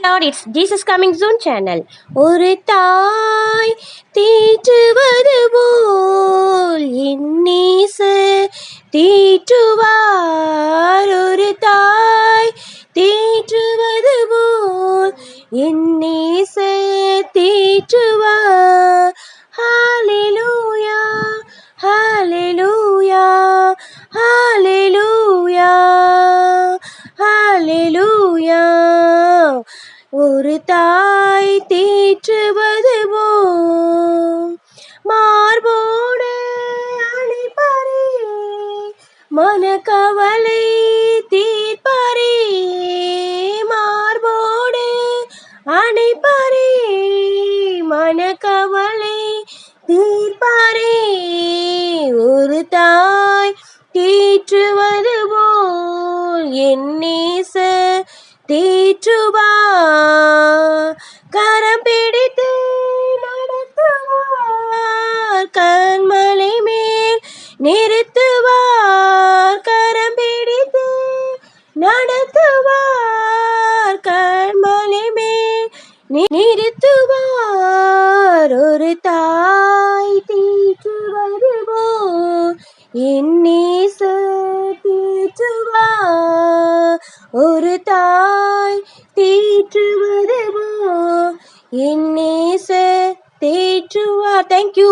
Lord, it's Jesus Coming Soon channel. ஒரு தாய் தீற்றுவது போல் நேசர் தீற்றுவார். ஒரு தாய் தீற்றுவது போல் நேசர் தீற்றுவார். ஹalleluya ஹalleluya ஹalleluya ஹalleluya. ஒரு தாய் தேற்றுவது போல் மார்போடு அணைப்பாரே, மனக்கவலை தீர்ப்பாரே. மார்போடு அணைப்பாரே, மனக்கவலை தீர்ப்பாரே. ஒரு தாய் தேற்றுவது போல் என் நேசர் தேற்றுவார். கரம் பிடித்து நடத்துவார், கண்மலை மேல் நிறுத்துவார். கரம் பிடித்து நடத்துவார், கண்மலை மேல் நிறுத்துவார். ஒரு தாய் தேற்றுவது போல் என் நேசர் தேற்றுவார். ஒரு தாய் தேற்றுவது போல் என் நேசர் தேற்றுவார். தேங்க்யூ.